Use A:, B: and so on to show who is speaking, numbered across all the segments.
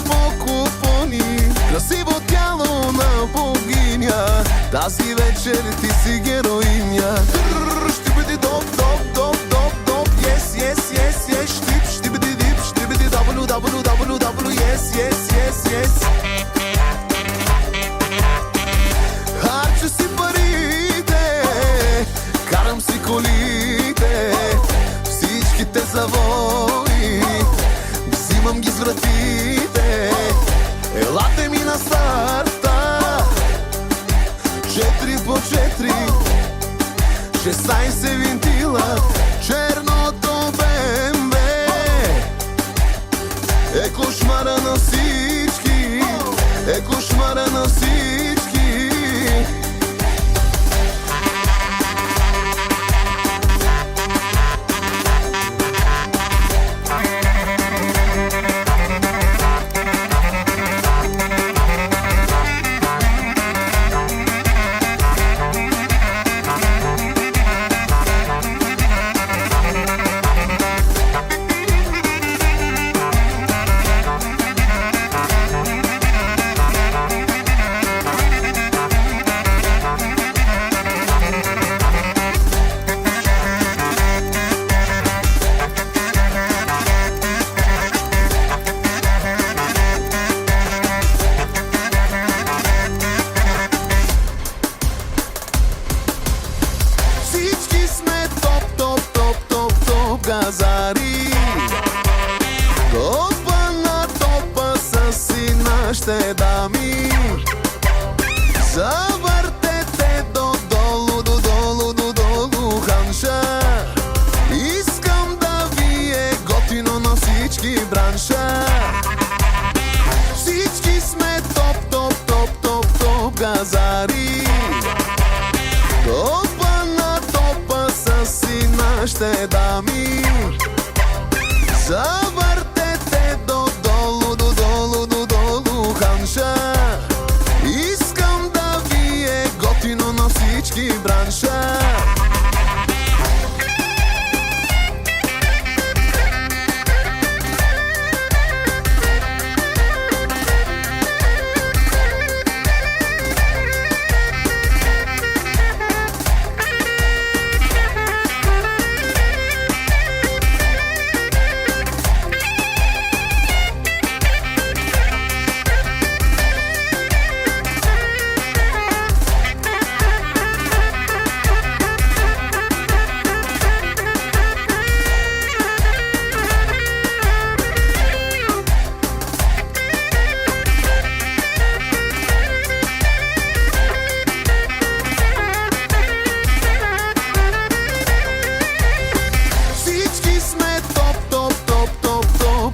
A: по купони, красиво тяло на богиня. Тази вечер ти си героиня. Ще бъде доп, доп, доп, доп, доп. Yes, yes, yes, yes. Штип, ще бъде дип, ще бъде W, W, W, W. Yes, yes, yes, yes. Харча си парите, карам си колите, всичките завои, взимам ги с вратите. Елате ми на старта, 4 по 4, 16 винтила, черното БМВ е кошмара на всички, е кошмара на всички. Газари, топа на топа са си нашите дами. Завъртете додолу, додолу, додолу ханша. Искам да ви е готино на всички бранша. Всички сме топ, топ, топ, топ, топ газари. Топа на топа са си нашите дами. Завъртете додолу, додолу, додолу ханша. Искам да ви е готино на всички бранша.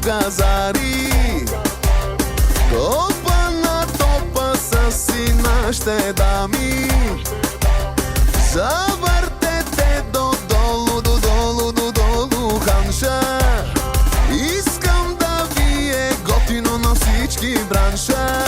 A: Газари, топа на топа са си нашите дами. Завъртете додолу, додолу, додолу ханша. Искам да ви е готино на всички бранша.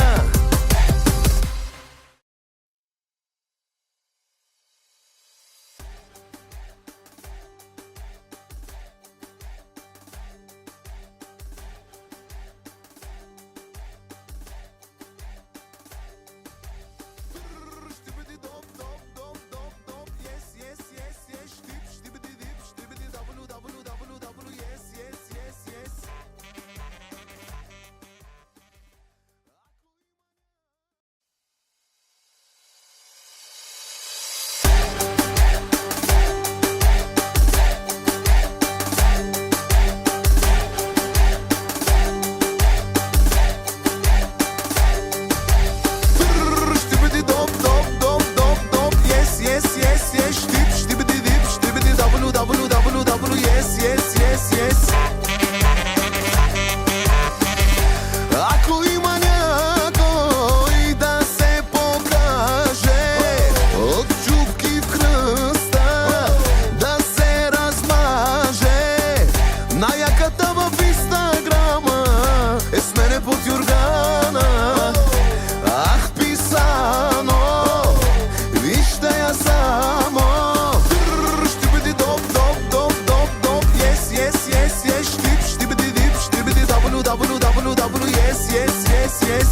A: yes, yes.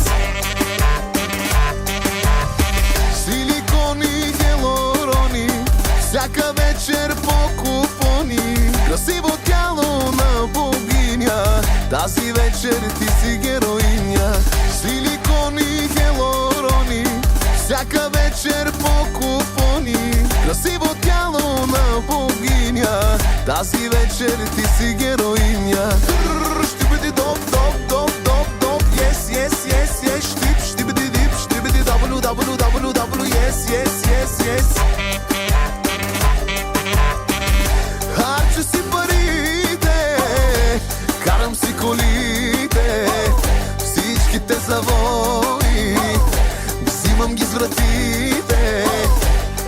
A: Силикони, хелорони, всяка вечер по купони. Красиво тяло на богиня, тази вечер ти си героиня. Силикони, хелорони, всяка вечер по купони. Красиво тяло на богиня, тази вечер ти си героиня. Ще бъде доп, доп, доп, доп, доп, yes, yes, yes, yes. Штип, ще бъде дип, ще бъде W, W, W, W, yes, yes, yes, yes. Харча си парите, карам си колите, всичките завои, взимам ги с вратите.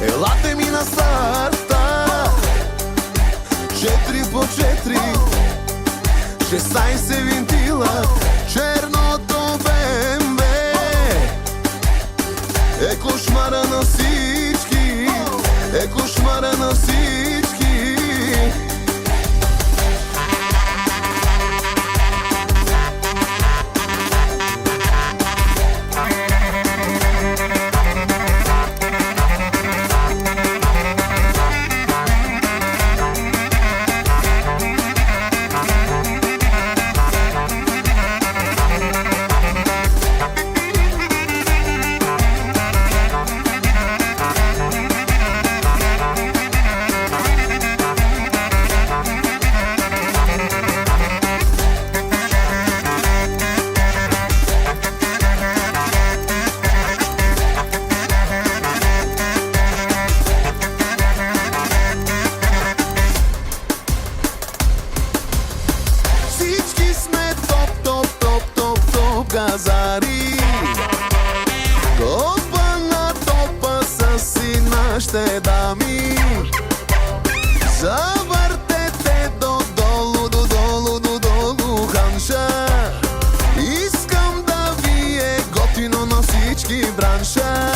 A: Елате ми на старта, 4 по 4, 16 винтила, черното БМВ е кошмара на всички, е кошмара на всички. Газари, топа на топа са си нашите дами. Завъртете додолу, додолу, додолу ханша. Искам да ви е готино на всички бранша.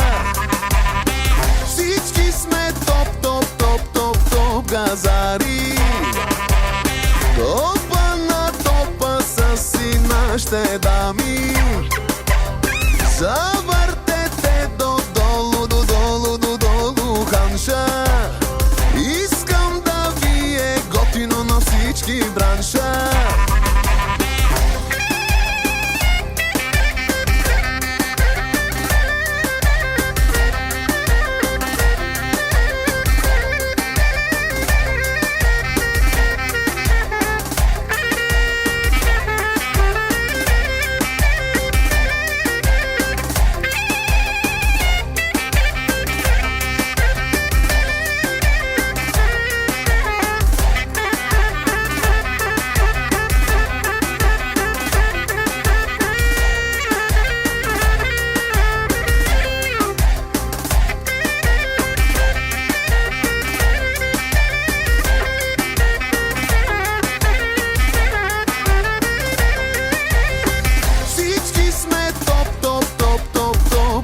A: Всички сме топ, топ, топ, топ, топ газари. Топа на топа са си нашите дами. Завъртете додолу, додолу, додолу ханша. Искам да ви е готино на всички бранша.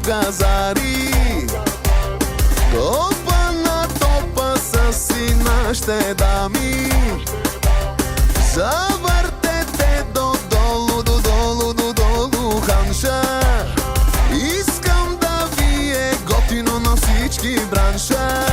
A: Газари, топа на топа са си нашите дами. Завъртете додолу, додолу, додолу ханша. Искам да ви е готино на всички бранша.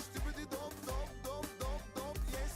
A: Ще бъде доп, доп, доп, доп, доп, yes,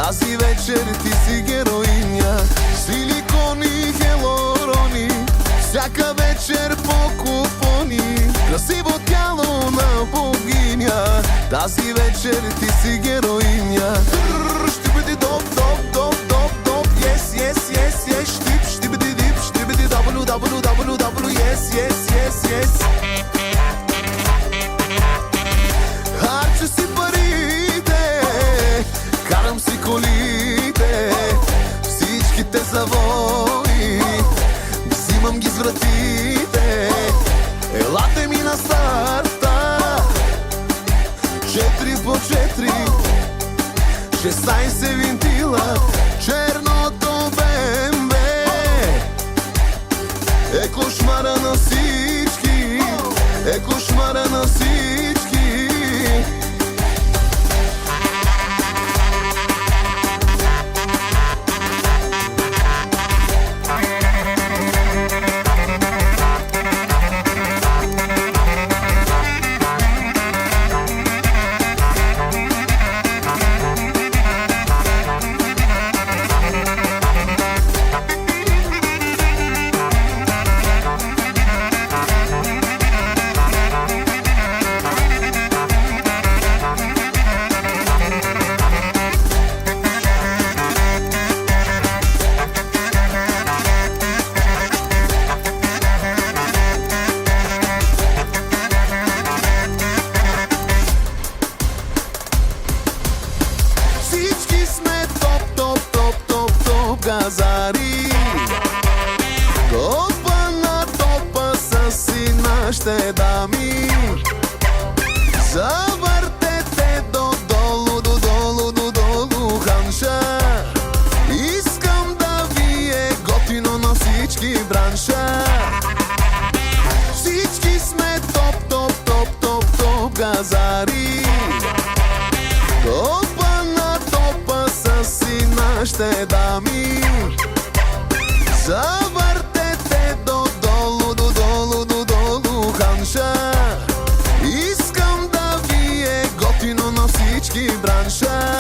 A: Тази вечер ти си героиня. Силикони, хелорони, всяка вечер по купони. Красиво тяло на богиня. Тази вечер ти си героиня. Ще бъде доп, доп, доп, доп, доп. Yes, yes, yes, yes. Штип, ще бъде дип, ще бъде W, W, W, W. Yes, yes, yes, yes. Харча си парите, карам си колите, всичките завои, взимам ги с вратите. Елате ми на старта, 4 по 4, 16 винтила, черното БМВ е кошмара на всички, е кошмара на всички. Газари, топа на топа са си нашите дами. Завъртете додолу, додолу, додолу ханша. Искам да ви е готино на всички бранша. Всички сме топ, топ, топ, топ, топ газари. Топа на топа са си нашите дами. Завъртете додолу, додолу, додолу ханша. Искам да ви е готино на всички бранша.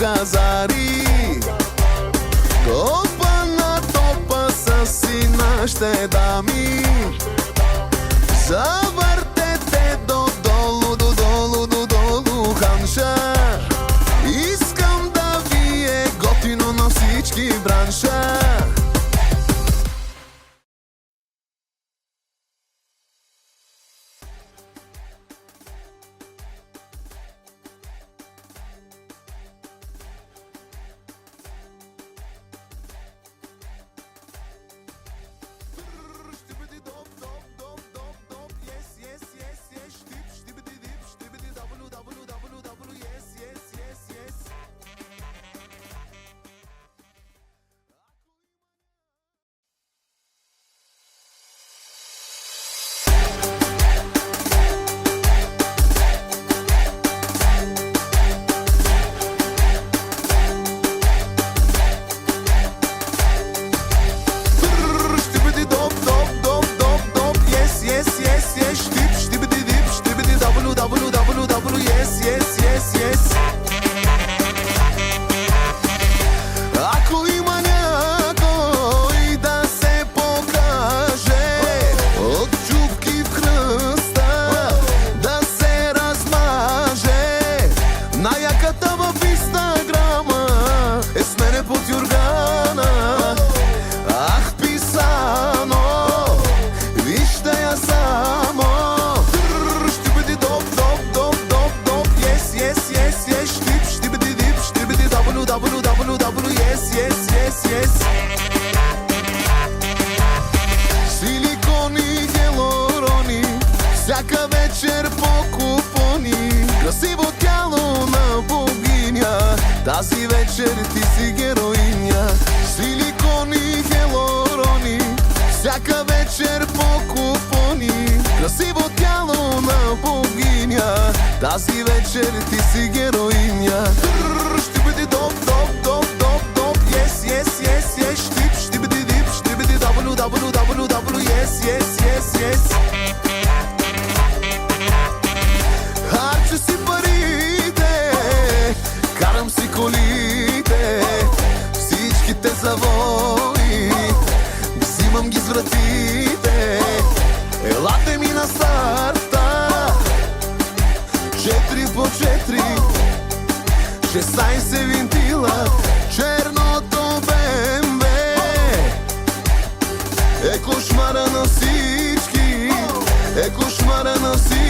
A: Газари, топа на топа са си нашите дами. Завъртете додолу, додолу, додолу ханша. Искам да ви е готино на всички бранша. Yes, yes. всяка вечер по купони. Красиво тяло на богиня, тази вечер ти си героиня. Силикони, хелорони, всяка вечер по купони. Красиво тяло на богиня, тази вечер ти си героиня. Ще бъде доп, доп, доп, доп, доп, yes, yes, yes, yes. Штип, ще бъде дип, ще бъде W, W, W, W, yes, yes, yes, yes. Харча си парите, карам си колите, всичките завои, взимам ги с вратите. Елате ми на старта, 4 по 4, 16 винтила, черното БМВ е кошмара на всички, е кошмара на всички.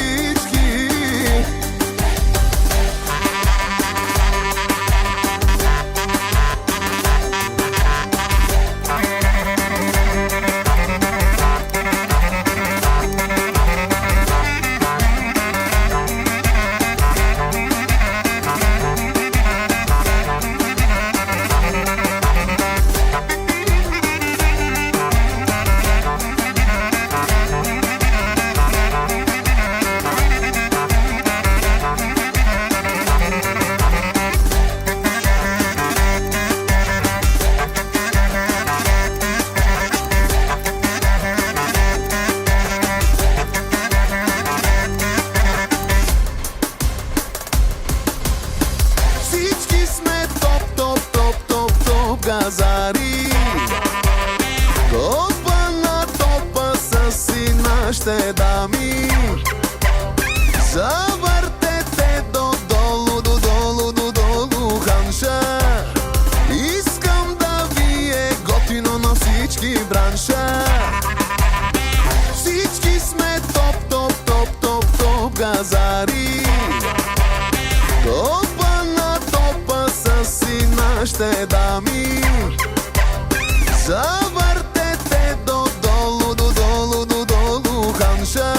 A: Газари, топа на топа са си нашите дами. Завъртете додолу, додолу, додолу ханша. Искам да ви е готино на всички бранша. Всички сме топ, топ, топ, топ, топ газари. Топа на топа са си нашите дами. Завъртете додолу, додолу, додолу ханша.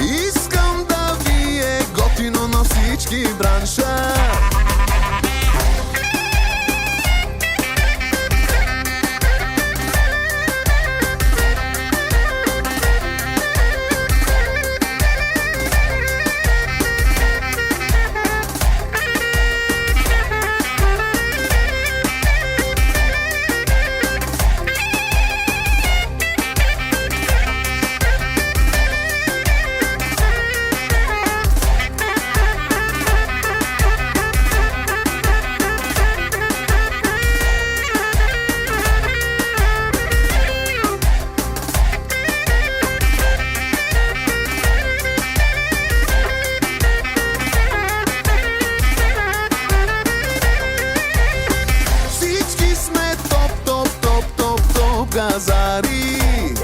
A: Искам да ви е готино на всички бранша. Газари,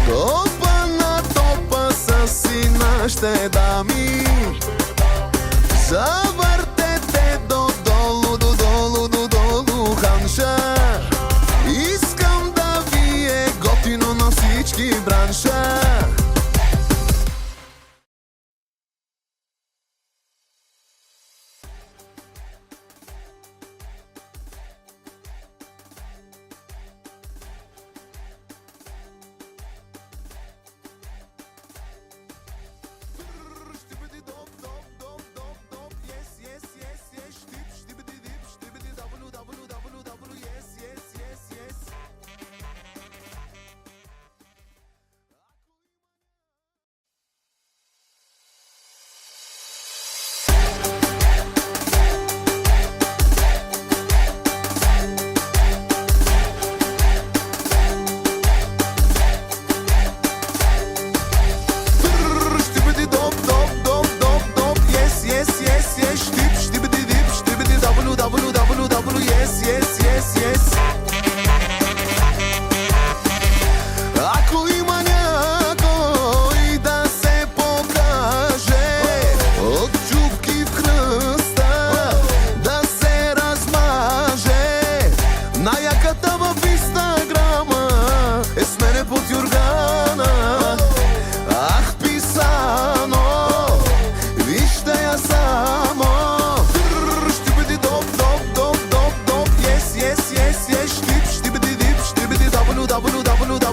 A: топа на топа са си нашите дами. Завъртете додолу, додолу, додолу ханша. Искам да ви е готино на всички бранша.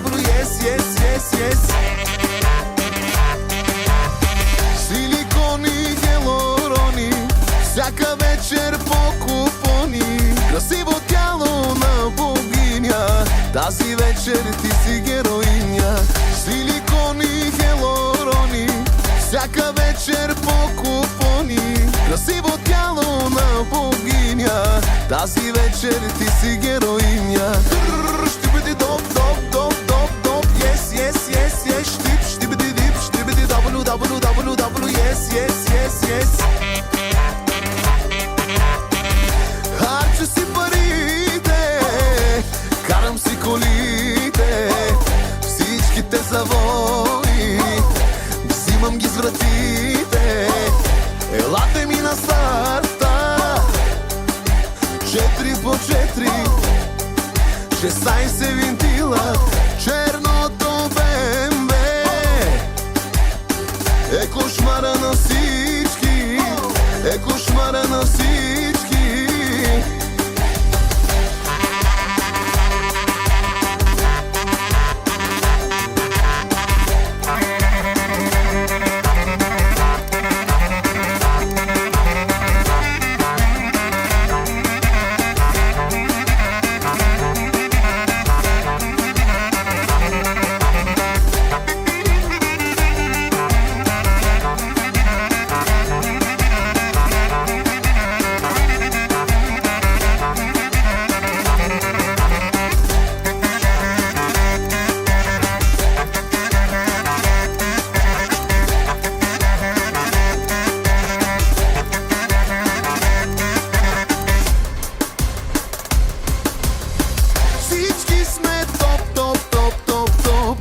A: добро, yes, yes, yes, yes. Силикони, хелорони, всяка вечер по купони. Красиво тяло на богиня, тази вечер ти си героиня. Силикони, хелорони, всяка вечер по купони. Красиво тяло на богиня, тази вечер ти си героиня. Ще бъде доп, доп, доп, доп, доп, yes, yes, yes, yes. Штип, ще бъде дип, ще бъде W, W, W, W, yes, yes, yes, yes. Харча си парите, карам си колите, всичките завои, взимам ги с вратите. Елате ми на старта, 4 по 4, 16 винтила, черното БМВ е кошмара на всички, е кошмара на всички.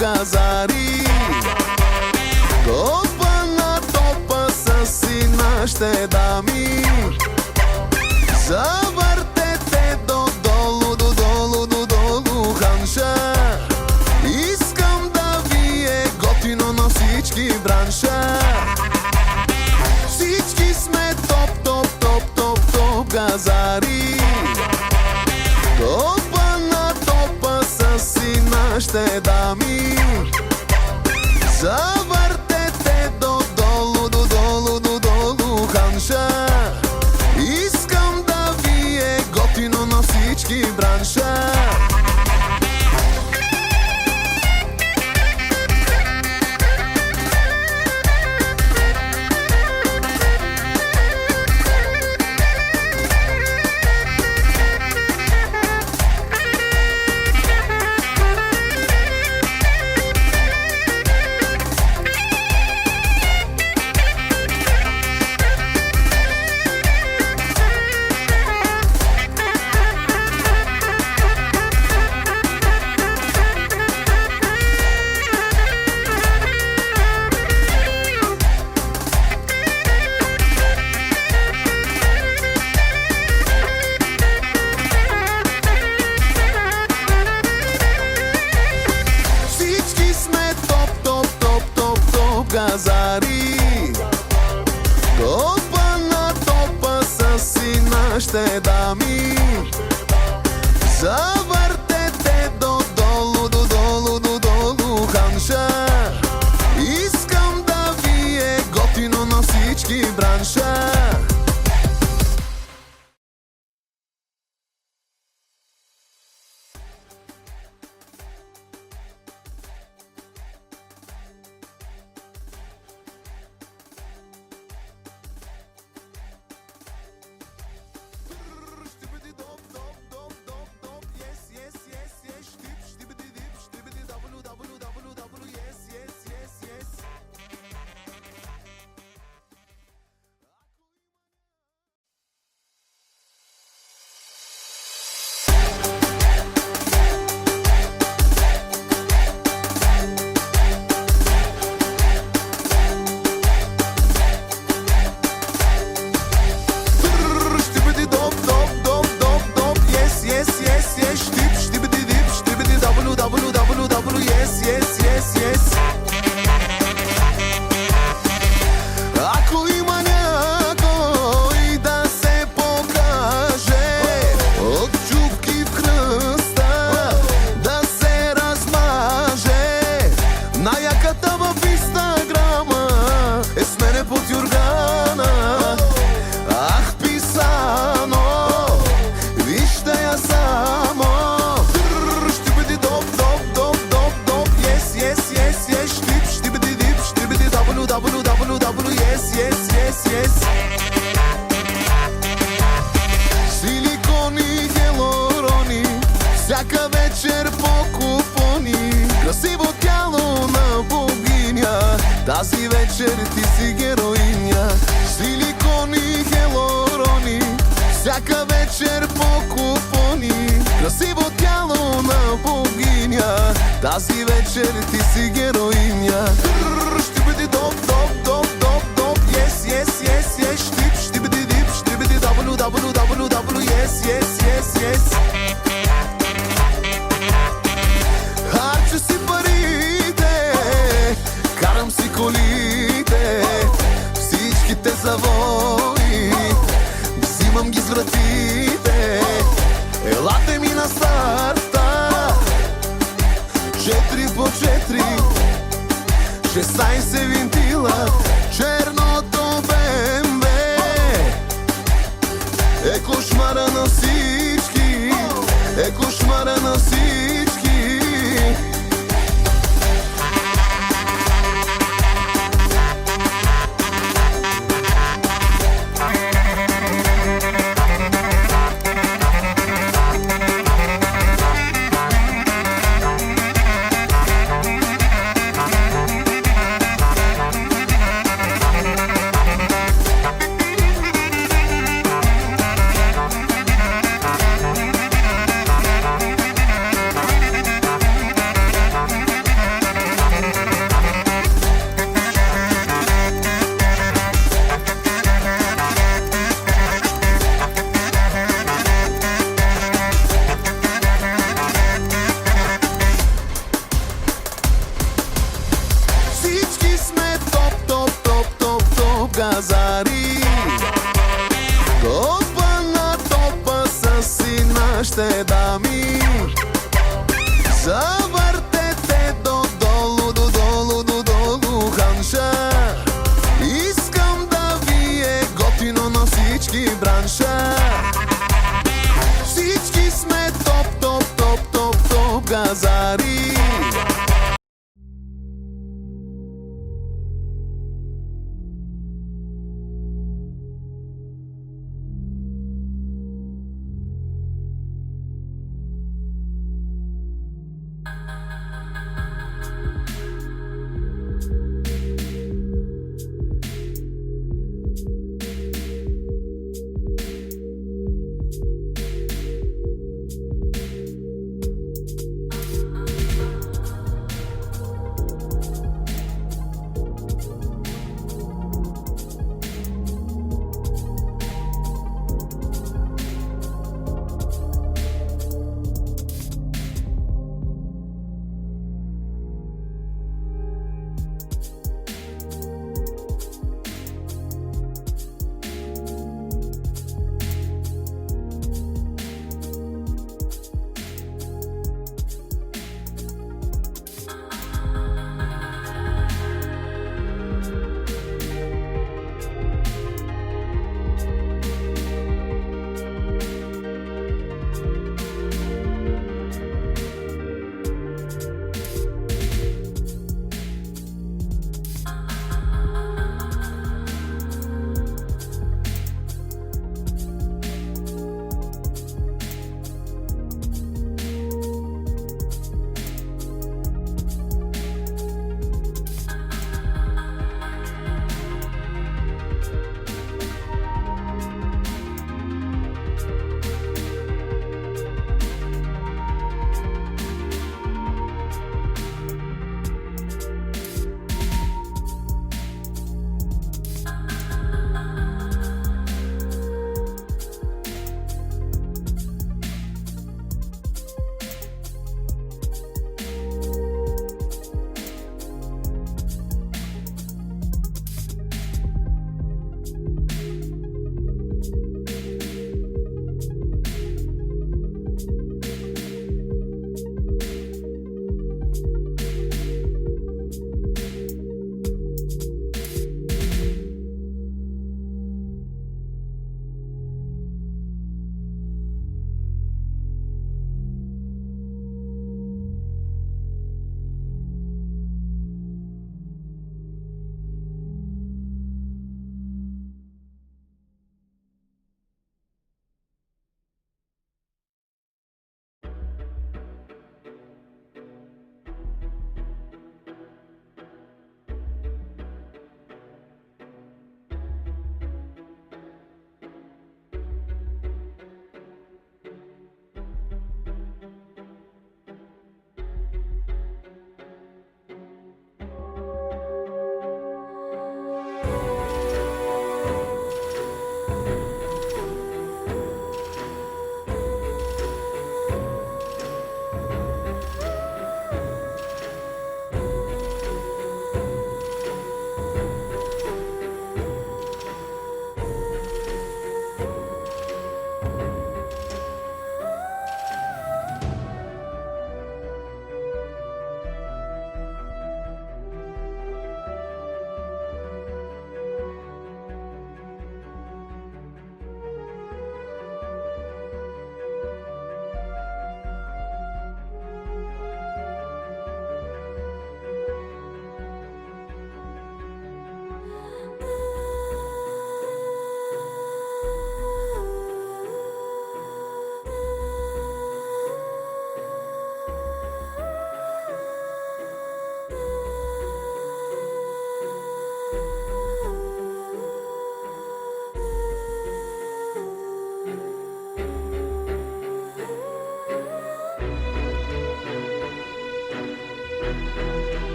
A: Газари, топа на топа са си нашите дами. Завъртете додолу, додолу, додолу ханша. Искам да ви е готино на всички бранша. Всички сме топ, топ, топ, топ, топ газари. Топа на топа са си нашите дами. Завъртете додолу, додолу, додолу ханша. Искам да ви е готино на всички бранша. Газари, топа на топа са си нашите дами. Завъртете додолу, додолу, додолу ханша. Искам да ви е готино на всички бранша. Тази вечер ти си героиня. Силикони, хелорони, всяка вечер по купони. Красиво тяло на богиня. Тази вечер ти си героиня. Ще бъде доп, доп, доп, доп, доп. Yes, yes, yes, yes. Штип, ще бъде дип, ще бъде W, W, W, W. Yes, yes, yes, yes. Харча си парите, карам си колите, всичките завои, взимам ги с вратите. Елате ми на старта, 4 по 4, 16 винтила, черното БМВ е кошмара на всички, е кошмара на всички. Газари, топа на топа са си нашите дами. Завъртете додолу, додолу, додолу ханша. Искам да ви е готино на всички бранша. Всички сме топ, топ, топ, топ, топ газари.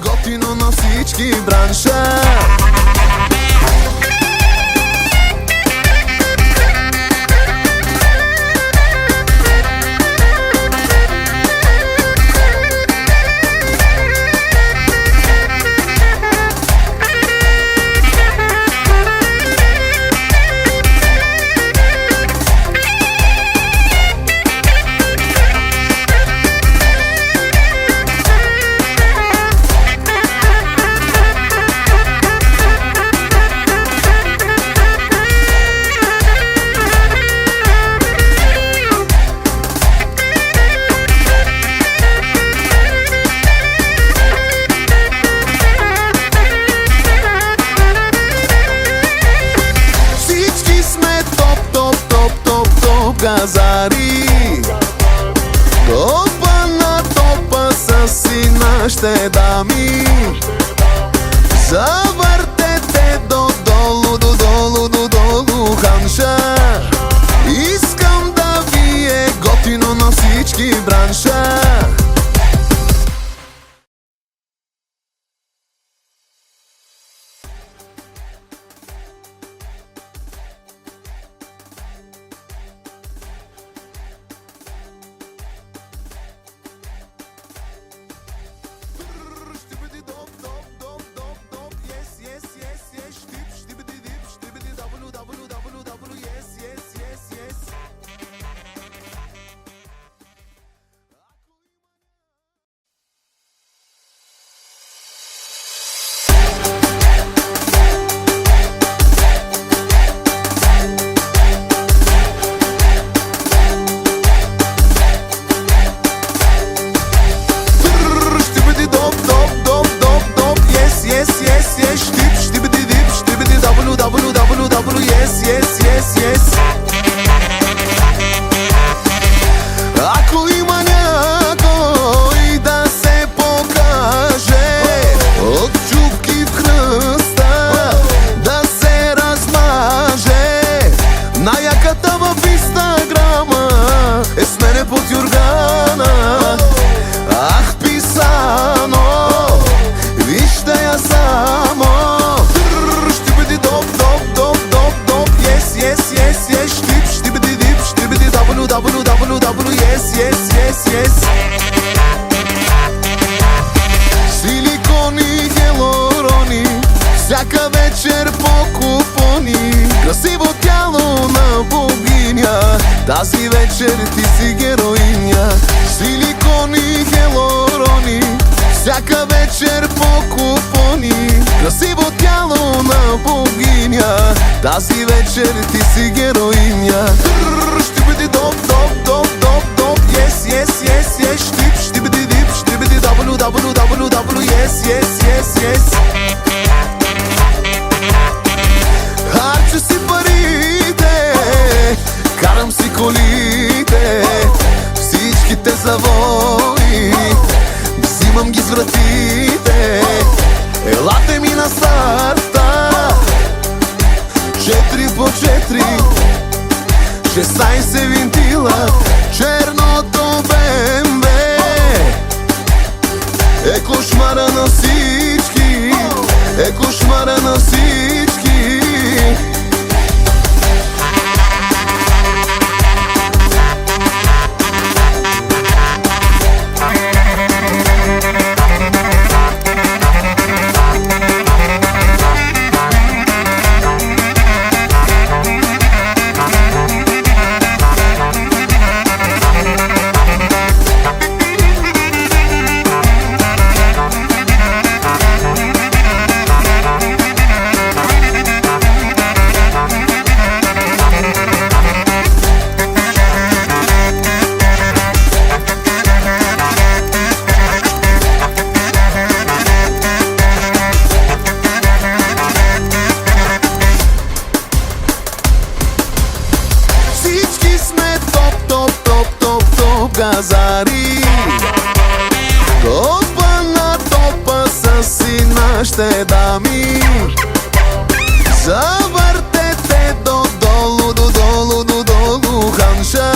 A: Готино на всички бранша. Газари, топа на топа са си нашите дами. Завъртете додолу, додолу, додолу ханша. Искам да ви е готино на всички бранша. Ако има някой да се покаже, от чупки в хръста да се размаже, най-яката в Инстаграма е с мене под юргана. Ах, писано, вижте я само. Ще бъде доп, доп, доп, доп, доп, yes, yes, yes, yes. Штип, ще бъде дип, ще бъде W, W, W, W, yes, yes, yes, yes. Силикони, хелорони, всяка вечер по купони. Красиво тяло на богиня, тази вечер ти си героиня. Силикони, хелорони, всяка вечер по купони. Красиво тяло на богиня, тази вечер ти си героиня. Ще бъде доп, доп, доп, доп, доп, yes, yes, yes, yes. Штип, ще бъде дип, ще бъде W, W, W, W, yes, yes, yes, yes. Харча си парите, карам си колите, всичките завои, взимам ги с вратите. Елате ми на старта, 4 по 4, 16 винтила, черното бе газари. Топа на топа са си нашите дами. Завъртете додолу, додолу, додолу ханша.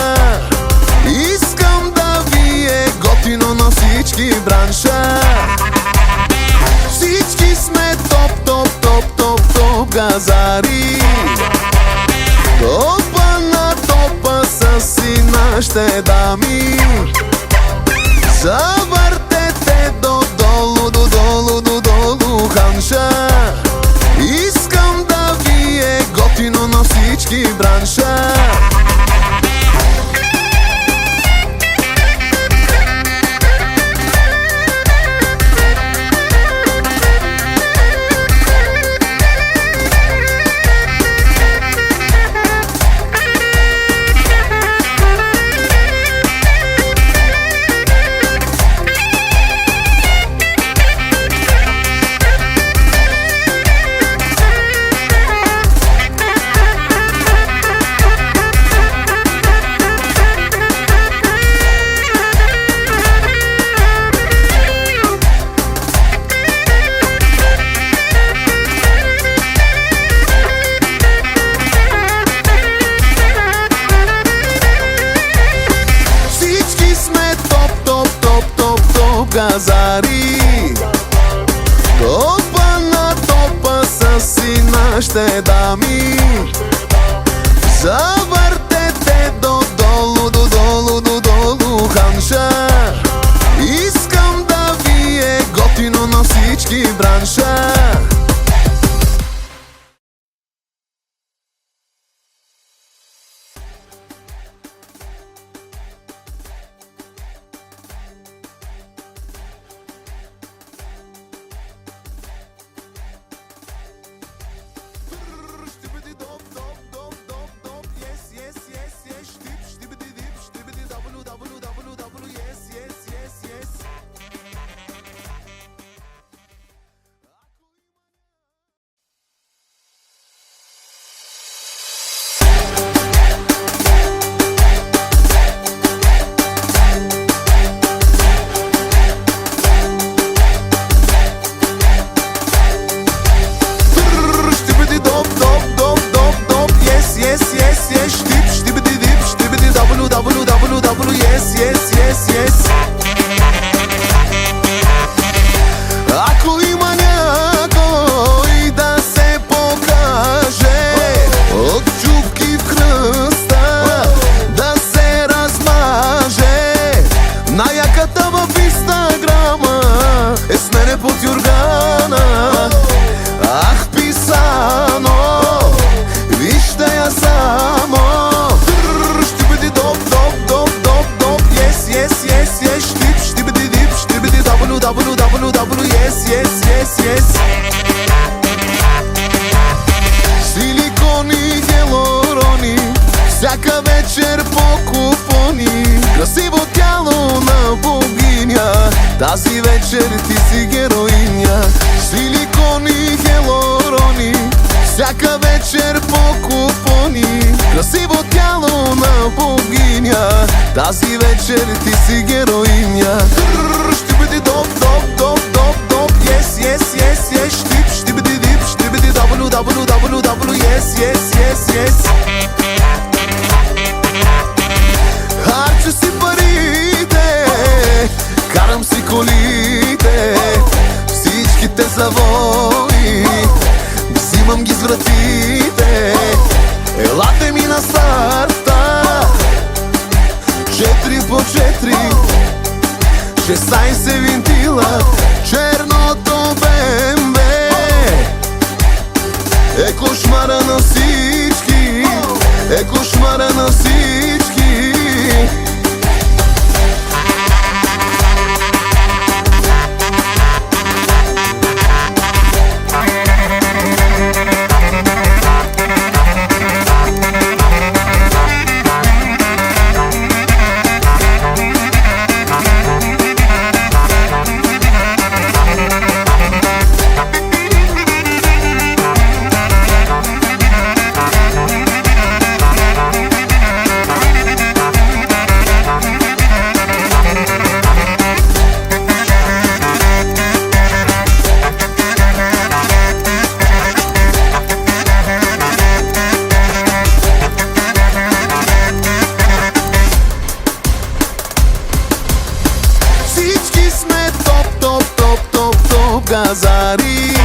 A: Искам да ви е готино на всички бранша. Всички сме топ, топ, топ, топ, топ газари. Топа на топа са си нашите дами. Завъртете додолу, додолу, додолу ханша. Искам да ви е готино на всички бранша. Газари. Топа на топа са си нашите дами. Завъртете додолу, додолу, додолу ханша. Искам да ви е готино на всички бранша. Ако има някой да се покаже, от чупки в кръста да се размаже, най-яката в Инстаграма е с мене под юргана. Ах, писано, вижте я само. Ще бъде доп, доп, доп, доп, доп, yes, yes, yes, yes. Штип, ще бъде дип, ще бъде W, W, W, W, yes, yes, yes, yes. Силикони, гелорони, всяка вечер по купони. Красиво тяло на богиня, тази вечер ти си героиня. Силикони, гелорони, всяка вечер по купони. Красиво тяло на богиня, тази вечер ти си героиня. Ще бъде доп, доп, доп, доп, доп, yes, yes, yes, yes. Штип, ще бъде дип, ще бъде W, W, W, W, yes, yes, yes, yes. Харча си парите, карам си колите, всичките завои взимам ги с вратите. Елате ми на старта, 4 по 4, 16 винтила, черното БМВ е кошмара на всички, е кошмара на всички. Всички сме топ, топ, топ, топ, топ газари.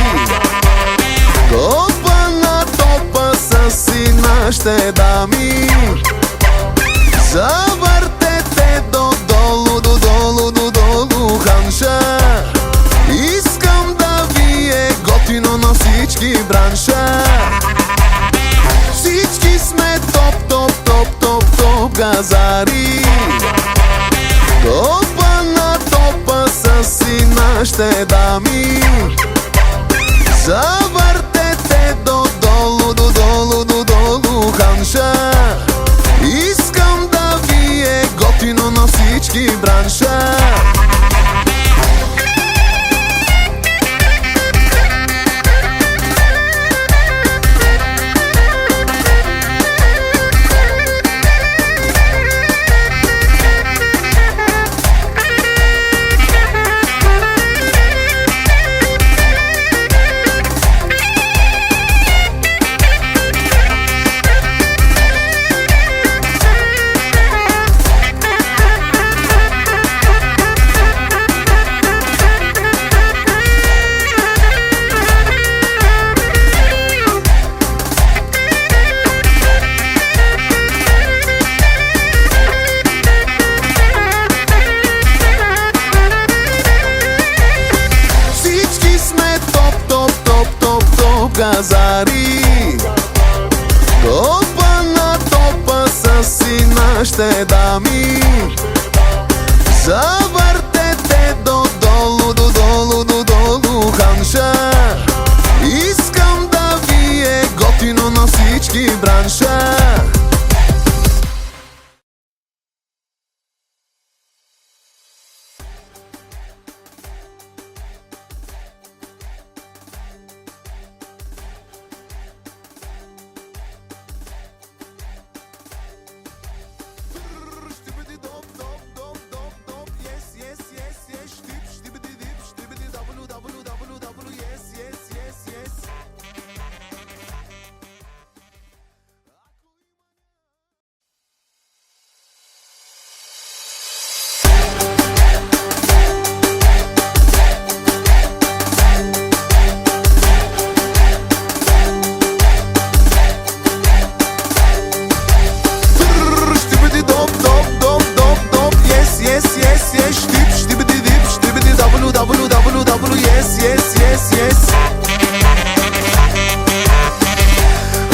A: Топа на топа са си нашите дами. Завъртете додолу, додолу, додолу ханша. Искам да ви е готино на всички бранша. Всички сме топ, топ, топ, топ, топ газари. Топа на топа са си нашите дами. Завъртете додолу, додолу, додолу ханша. Искам да ви е готино на всички бранша. Газари. Топа на топа са си нашите дами. Завъртете додолу, додолу, додолу ханша. Искам да ви е готино на всички бранша.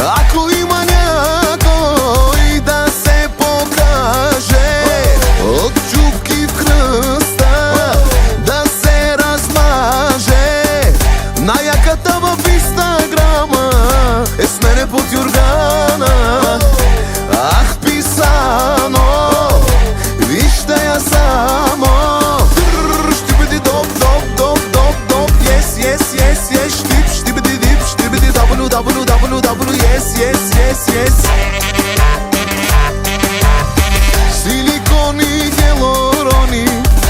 A: Ако има някой да се покаже, от чупки в кръста да се размаже, най-яката в Инстаграма е с мене под юргана. Ах, писано, вижте я само. Ще бъде доп, доп, доп, доп, доп, yes, yes, yes, yes. Ще бъде дип, ще бъде W, W, W, W, yes, yes, yes, yes. Силикони, хелорони,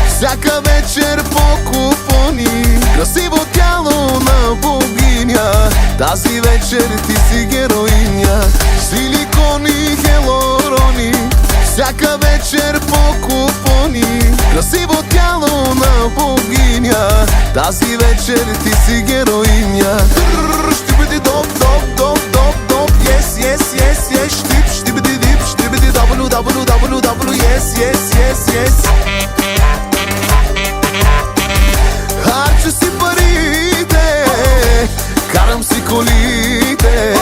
A: всяка вечер по купони. Красиво тяло на богиня, тази вечер ти си героиня. Силикони, хелорони, всяка вечер по купони. Красиво тяло на богиня, тази вечер ти си героиня. Ще бъде доп, доп, доп, доп, доп, yes, yes, yes, yes. Ще бъде дип, ще бъде W, W, W, W, yes, yes, yes, yes. Харча си парите, карам си колите,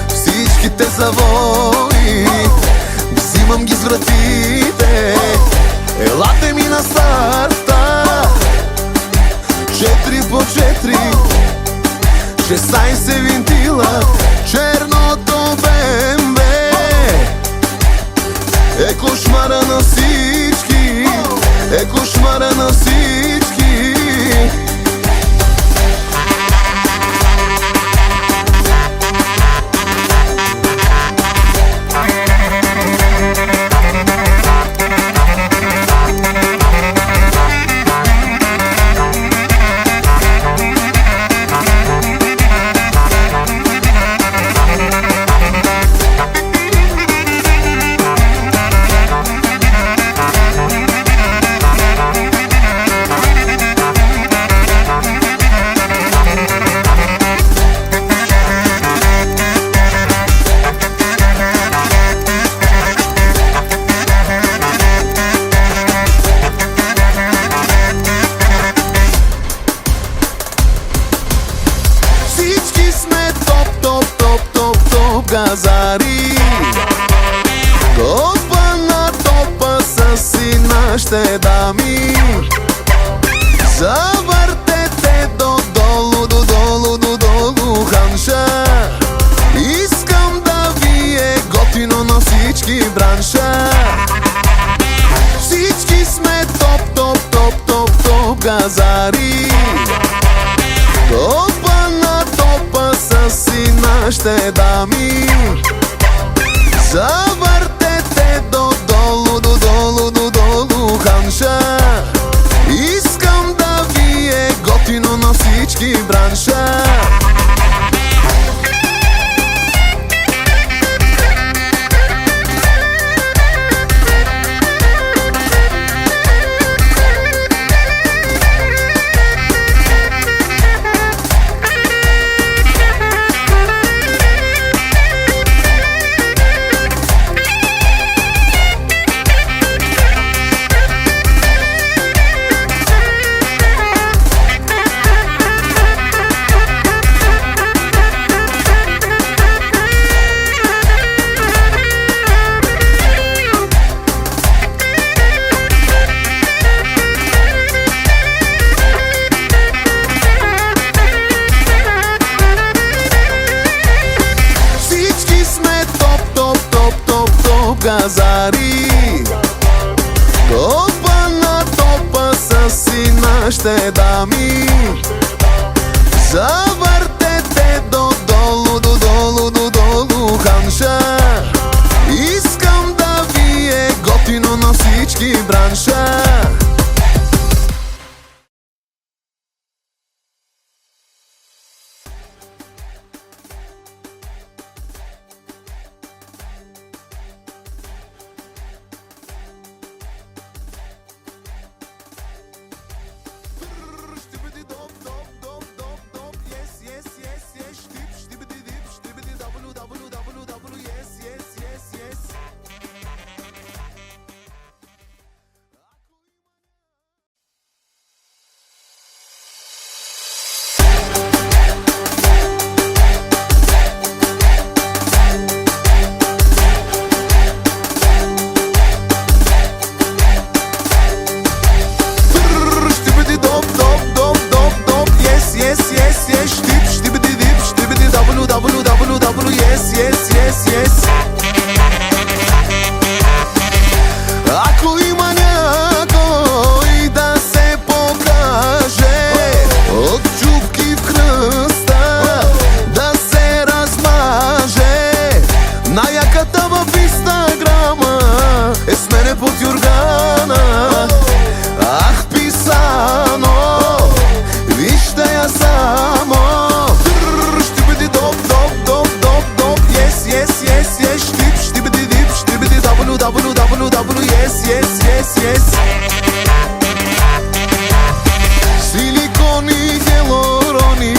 A: всичките завои, взимам ги с вратите. Елате ми на старта, 4x4, 16 винтила, черното БМВ е кошмара на всички, е кошмара на всички. нашите дами. Завъртете додолу, додолу, додолу ханша. Искам да ви е готино на всички бранша. Всички сме топ, топ, топ, топ, топ газари. Топа на топа са си нашите дами. Завъртете додолу, додолу, додолу ханша. Искам да ви е готино на всички бранша. Газари. Топа на топа са си нашите дами. Завъртете додолу, додолу, додолу ханша. Искам да ви е готино на всички бранша. Ако има някой да се покаже, от чупки в кръста да се размаже, най-яката в Инстаграма е с мене под юргана. Ах, писано, вижте я само. Ще бъде доп, доп, доп, доп, доп, yes, yes, yes, yes. Штип, ще бъде дип, ще бъде W, W, W, W, yes, yes, yes, yes. Силикони, хелорони,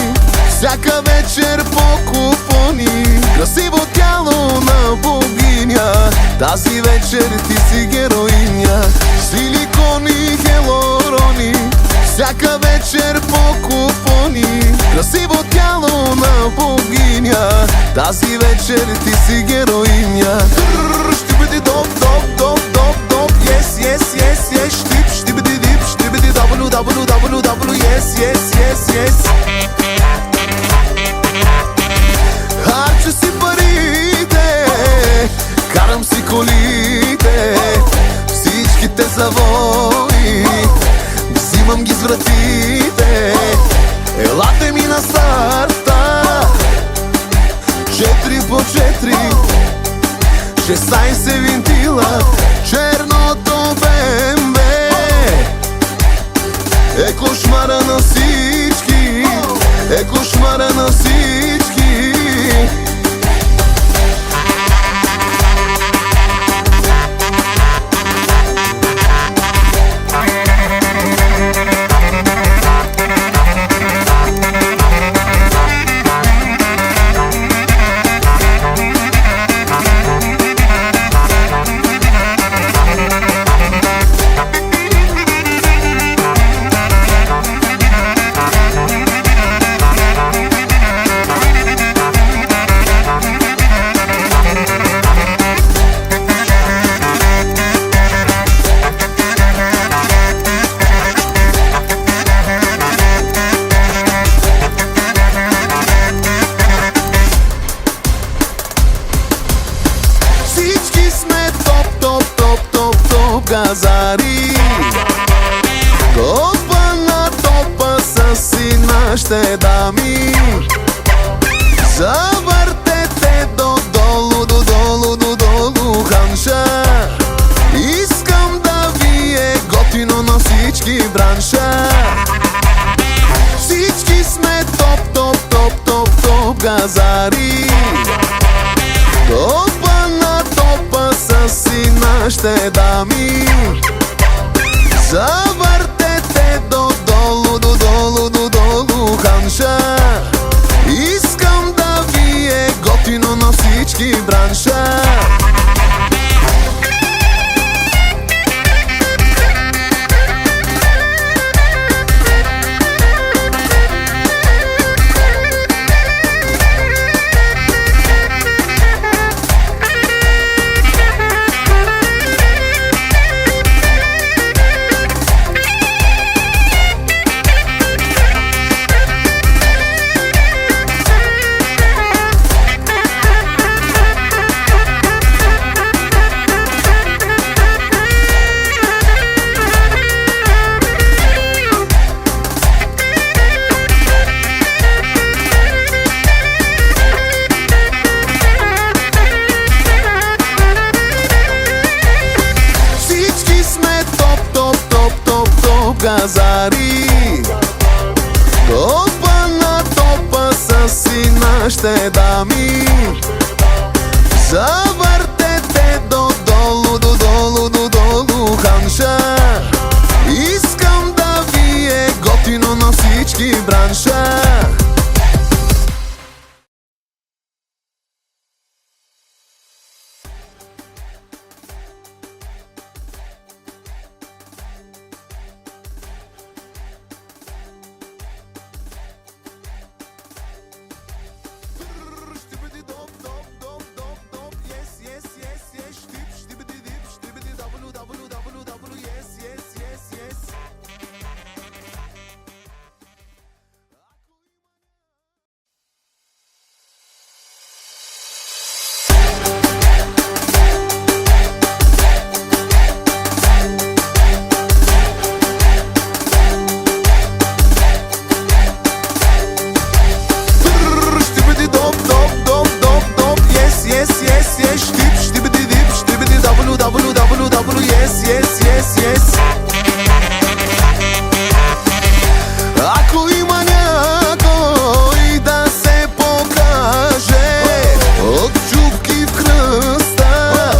A: всяка вечер по купони. Красиво тяло на богиня, тази вечер ти си героиня. Силикони, хелорони, всяка вечер по купони. Красиво тяло на богиня, тази вечер ти си героиня. Ще бъде доп, доп, доп, доп, доп, yes, yes, yes, yes. Штип, ще бъде дип, ще бъде W, W, W, W, yes, yes, yes, yes. Харча си парите, карам си колите, всичките завои взимам ги с вратите. Елате ми на старта, 4 по 4, 16 винтила, черното БМВ е кошмара на всички, е кошмара на всички. нашите дами. Завъртете додолу, додолу, додолу ханша. Искам да ви е готино на всички бранша. Всички сме топ, топ, топ, топ, топ газари. Топа на топа са си нашите дами. Завъртете додолу, додолу, додолу ханша. Искам да ви е готино на всички бранша. Газари. Топа на топа са си нашите дами. Завъртете додолу, додолу, додолу ханша. Искам да ви е готино на всички бранша. Ако има някой да се покаже, от чупки в кръста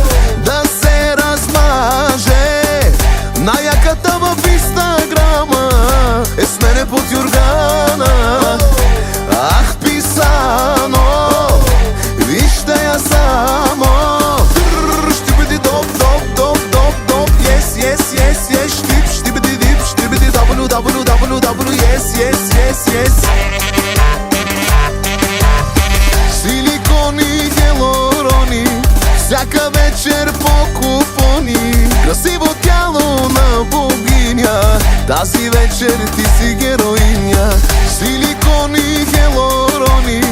A: да се размаже, най-яката в Инстаграма е с мене под юргана. Ах, писано, вижте я само. Ще бъде доп, доп, доп, доп, доп, yes, yes, yes, yes. Штип, ще бъде дип, ще бъде дабл, дабл, дабл, дабл, yes, yes, yes, yes. Силикони, хелорони, всяка вечер по купони. Красиво тяло на богиня, тази вечер ти си героиня. Силикони, хелорони,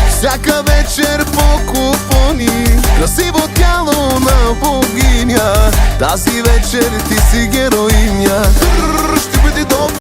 A: всяка вечер по купони. Красиво тяло на богиня, тази вечер ти си героиня. Ще бъде доп.